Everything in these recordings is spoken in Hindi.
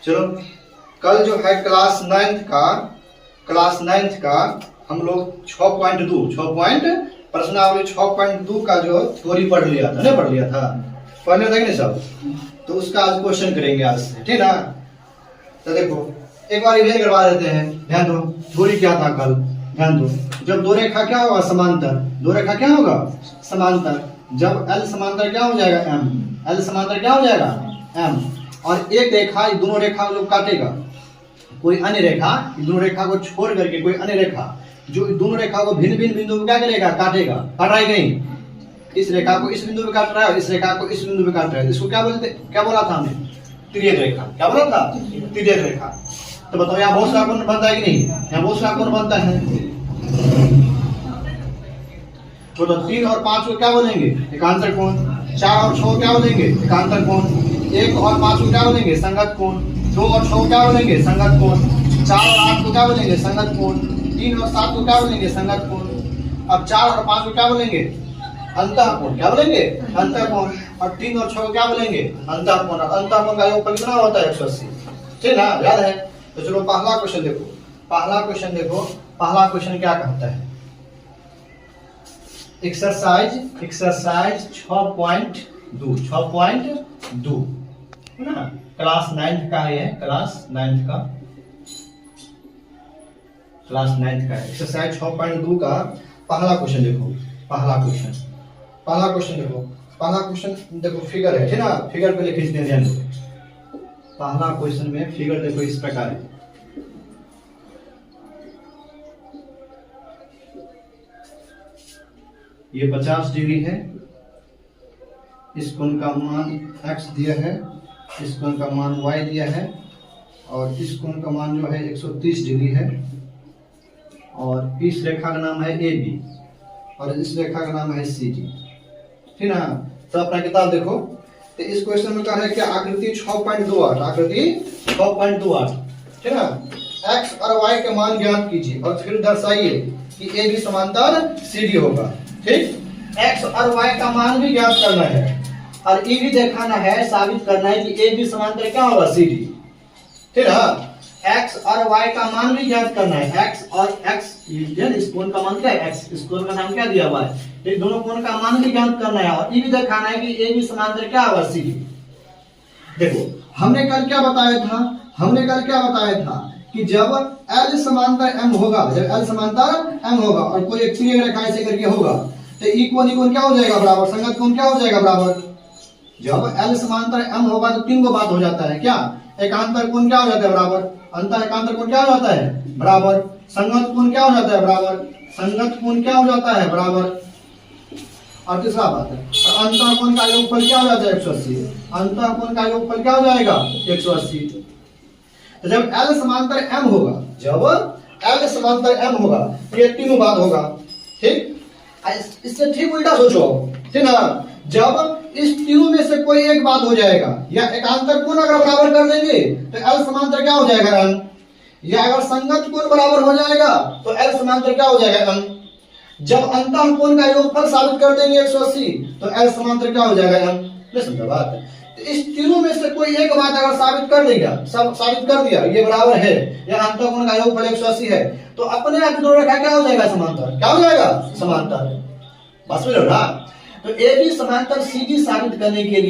चलो कल जो है क्लास नाइन्थ का हम लोग 6.2 प्रश्नावली 6.2 का जो थ्योरी पढ़ लिया था, नहीं पढ़ लिया था, पढ़ लिया था कि नहीं सब? तो उसका आज क्वेश्चन करेंगे आज से, ठीक ना? तो देखो एक बार रिवीजन करवा देते हैं। ध्यान दो, थ्योरी क्या था कल, ध्यान दो। जब दो रेखा क्या होगा? समांतर। दो रेखा क्या होगा? समांतर। जब L समांतर क्या हो जाएगा? M। L समांतर क्या हो जाएगा? M। और एक रेखा दोनों रेखा को काटेगा, कोई अन्य रेखा दोनों रेखा को छोड़ करके कोई अन्य रेखा जो दोनों रेखा को भिन्न भिन्न बिंदु पे क्या करेगा? काटेगा। काट रहा है नहीं? इस रेखा को इस बिंदु पे काट रहा है, इस रेखा को इस बिंदु पे काट रहा है। इसको क्या बोलते, क्या बोला था हमने? तिर्यक रेखा। क्या बोला था? तिर्यक रेखा। तो बताओ यहाँ बहुत सा कोण बनता है कि नहीं? यहाँ बहुत सा कोण बनता है। तो 3 और 5 को क्या बोलेंगे? एकांतर कोण। 4 और 6 क्या बोलेंगे? एकांतर कोण। 1 और 5 को क्या बोलेंगे? संगत कोण। 2 और 6 को क्या बोलेंगे? संगत कोण। 4 और 8 को क्या बोलेंगे? संगत कोण। 3 और 7 को क्या बोलेंगे? संगत कोण। अब 4 और 5 को क्या बोलेंगे? अंतःकोण। क्या बोलेंगे? अंतःकोण। और 3 और 6 को क्या बोलेंगे? अंतःकोण। अंतःकोण का योगफल कितना होता है? 180। ठीक ना? याद है? तो चलो पहला क्वेश्चन देखो। पहला क्वेश्चन क्या कहता है? एक्सरसाइज 6.2 है ना? क्लास 9th का है, क्लास 9th का एक्सरसाइज 6.2 का पहला क्वेश्चन देखो। पहला क्वेश्चन देखो, फिगर है, ठीक ना? फिगर पे लिख देते हैं। पहला क्वेश्चन में फिगर देखो इस प्रकार है। ये 50 डिग्री है, इस कोण का मान x दिया है, इस कोण का मान y दिया है, और इस कोण का मान जो है 130 डिग्री है, और इस रेखा का नाम है AB, और इस रेखा का नाम है CD। ठीक ना? तो अपना किताब देखो। तो इस क्वेश्चन में क्या है कि आकृति 6.28, ठीक ना? x और y के मान ज्ञात कीजिए और फिर दर्शाइए कि AB समांतर CD होगा। ठीक? x और y का मान भी ज्ञात करना है और ये भी दिखाना है, साबित करना है कि AB समांतर क्या होगा? CD। ठीक है? x और y का मान भी ज्ञात करना है। इस कोण का मान क्या है? x। इस कोण का नाम क्या दिया हुआ है? ये दोनों कोण का मान भी ज्ञात करना है और ये भी दिखाना है कि AB समांतर क्या होगा? CD। देखो हमने कल क्या बताया था कि जब L समांतर M होगा, और कोई एक तिर्यक रेखा ऐसे करके होगा, तो ई कोण क्या हो जाएगा? बराबर। संगत कोण क्या हो जाएगा? बराबर। जब L समांतर M होगा तो 3 को बात हो जाता है। क्या? एकांतर कोण क्या हो जाता है? बराबर। अंतर एकांतर कोण क्या हो जाता है? बराबर। संगत कोण क्या हो जाता है? बराबर। संगत कोण क्या हो जाता है? बराबर। और तीसरा बात है, अंतर कोण का योगफल क्या हो जाता है? 180। अंतर कोण का योगफल क्या हो जाएगा? 180। तो जब L समांतर M होगा, तो ये तीनों बात होगा। ठीक? इससे ठीक उल्टा सोचो, ठीक ना? जब इस तीनों में से कोई एक बात हो जाएगा, या एकांतर कोण अगर बराबर कर देंगे तो L समांतर क्या हो जाएगा? M। या अगर संगत कोण बराबर हो जाएगा तो L समांतर क्या हो जाएगा? M। जब अंतः कोण का योगफल साबित कर देंगे 180 तो L समांतर क्या हो जाएगा? M। नहीं समझा बात? तो इस तीनों में से कोई एक बात अगर साबित कर दिया, ये बराबर है या अंतः कोण का योगफल 180 है, तो अपने आप दोनों रेखा क्या हो जाएगा? समांतर। क्या हो जाएगा? समांतर। बस समझ लो ना? तो AB समांतर CD साबित करने के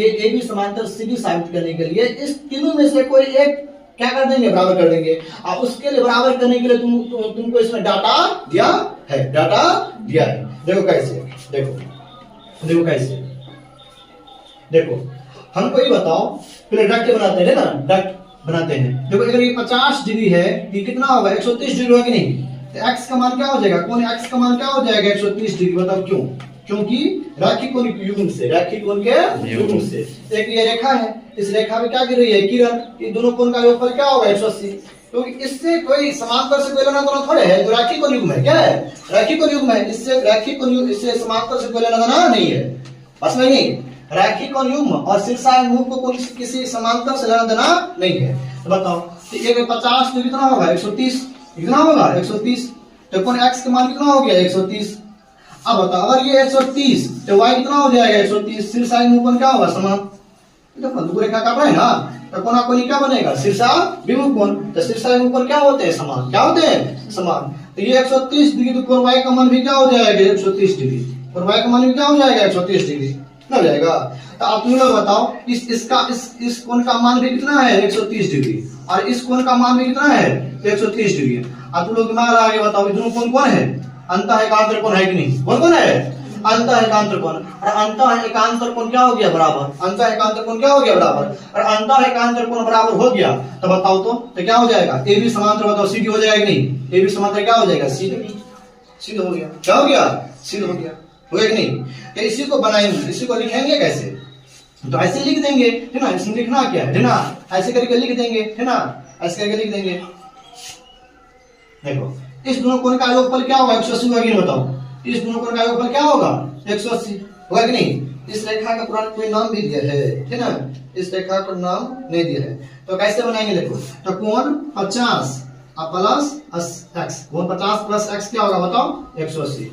लिए इस तीनों में से कोई एक क्या कर देंगे? बराबर कर देंगे। और उसके लिए बराबर करने के लिए तुमको इसमें डाटा दिया है। देखो कैसे, देखो हमको ये बताओ, पहले डक्ट बनाते हैं। देखो अगर ये 50 डिग्री है, ये कितना होगा? 130 डिग्री होगा कि नहीं? तो x का मान क्या हो जाएगा? कोण x का मान क्या हो जाएगा? 130 डिग्री। बताओ क्यों? क्योंकि रैखिक कोण के युग्म से एक ये रेखा है, इस रेखा में क्या गिर रही है? किरण। ये दोनों कोण का योगफल क्या होगा? 180। क्योंकि इससे कोई समांतर से कोई लेना देना थोड़े है, जो रैखिक कोण युग्म है। क्या है? रैखिक कोण युग्म है। इससे समांतर से कोई लेना देना नहीं है। बस नहीं, रैखिक कोण युग्म और शीर्षानुरूह को किसी समांतर से लेना देना नहीं है। तो बताओ, तो ये 50 तो कितना होगा? 130। कितना होगा? 130। तो कोण x का मान कितना हो गया? 130। अब बताओ, अगर ये 130 तो y कितना हो जाएगा? 130। शीर्षानुरूह कोण क्या होगा? समान। तो दो रेखा काट रहा है ना, तो कोना कोनी क्या बनेगा, शीर्षा विमुख कोण। तो शीर्षा विमुख कोण क्या होते हैं, समान। क्या होते हैं, समान। तो ये 130 डिग्री, तो कोण y का मान भी क्या हो जाएगा, 130 डिग्री। कोण y का मान भी क्या हो जाएगा, 130 डिग्री हो जाएगा। तो आप तुम लोग बताओ, इस कोण का मान भी कितना है, 130 डिग्री, और इस कोण का मान भी कितना है, 130 डिग्री। अब तुम लोग दिमाग लगा के बताओ, दोनों कोण कौन है, अंतःएकांतर कोण है कि नहीं, कौन कौन है, अंतःएकांतर कोण। और अंतःएकांतर कोण क्या हो गया, बराबर। अंतःएकांतर कोण क्या हो गया, बराबर। और अंतःएकांतर कोण बराबर हो गया तो बताओ तो क्या हो जाएगा, ए बी समांतर, बताओ सीधी हो जाएगा कि नहीं, ए बी समांतर क्या हो जाएगा, सीधी। सीध हो गया, क्या हो गया, सीध हो गया, हो गया कि नहीं। तो इसी को बनाएंगे, इसी को लिखेंगे कैसे, तो ऐसे लिख देंगे, है ना। इसमें लिखना क्या है ना, ऐसे करके लिख देंगे, है ना, ऐसे करके लिख देंगे। देखो, इस दोनों कोण का योगफल क्या होगा, 180 होगा कि नहीं, बताओ। इस दोनों कोण का योगफल क्या होगा, 180 होगा कि नहीं। इस रेखा का पुराना कोई नाम भी दिया है ना, इस रेखा का नाम नहीं दिया है। तो कैसे बनाएंगे, देखो। तो कोण 50 प्लस x, कोण 50 प्लस x क्या होगा, बताओ, 180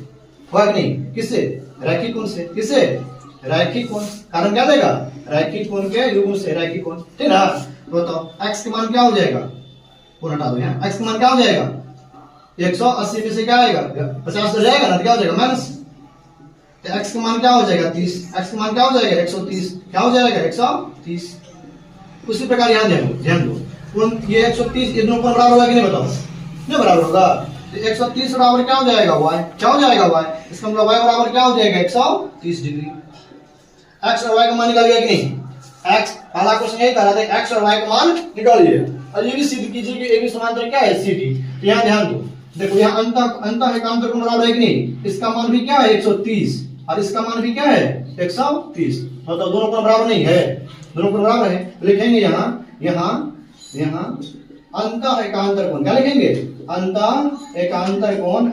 होगा कि नहीं। किससे, रैखिक कोण से। किससे, रैखिक कोण। कारण क्या देगा, रैखिक कोण के युग्म से, रैखिक कोण, ठीक ना। बताओ x के मान क्या हो जाएगा, कोण हटा दो यहाँ, x का मान क्या हो जाएगा, 180 में से क्या आएगा, 50 तो जाएगा ना, तो क्या हो जाएगा, माइनस। तो x का मान क्या हो जाएगा, 30। x का मान क्या हो जाएगा, 130। क्या हो जाएगा, 130। उसी प्रकार यहाँ ध्यान दो, ये 130, ये दोनों कोण बराबर होगा कि नहीं, बताओ। नहीं बराबर होगा। तो 130 बराबर क्या हो जाएगा, y। क्या हो जाएगा, y। इसका मतलब y बराबर क्या हो जाएगा, 130 डिग्री। x और y का मान निकाल लिया कि नहीं। x पहला क्वेश्चन यही करा था, x और y का मान निकालिए, और ये भी सिद्ध कीजिए कि ए बी समांतर क्या है, CD। तो यहाँ ध्यान दो, देखो यहाँ अंतःएकांतर कोण बराबर है कि नहीं। इसका मान भी क्या है, 130, और इसका मान भी क्या है, 130। मतलब दोनों कोण बराबर नहीं है, दोनों कोण बराबर है। तो लिखेंगे यहाँ अंतःएकांतर कोण, क्या लिखेंगे, अंतःएकांतर कोण।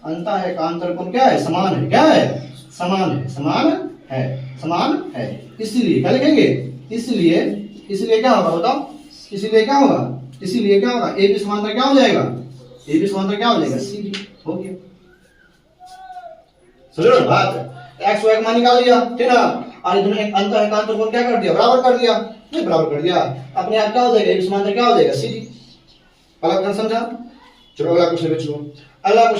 अंतःएकांतर कोण क्या है, समान है। क्या है, समान है, समान है। इसलिए क्या लिखेंगे, इसलिए क्या होगा, बताओ। इसलिए क्या होगा, ए बी समांतर क्या हो जाएगा, ए बी समांतर क्या हो जाएगा, सी डी। हो गया, समझ लो बात। एक्स वाई का मान निकाल लिया, ठीक ना। और इधर एक अंतःएकांतर कोण क्या कर दिया, बराबर कर दिया। नहीं बराबर कर दिया, अपने आप क्या हो जाएगा, ए बी समांतर क्या हो जाएगा, सी डी। अगला क्वेश्चन समझा। चलो अगला क्वेश्चन पे चलो। अगला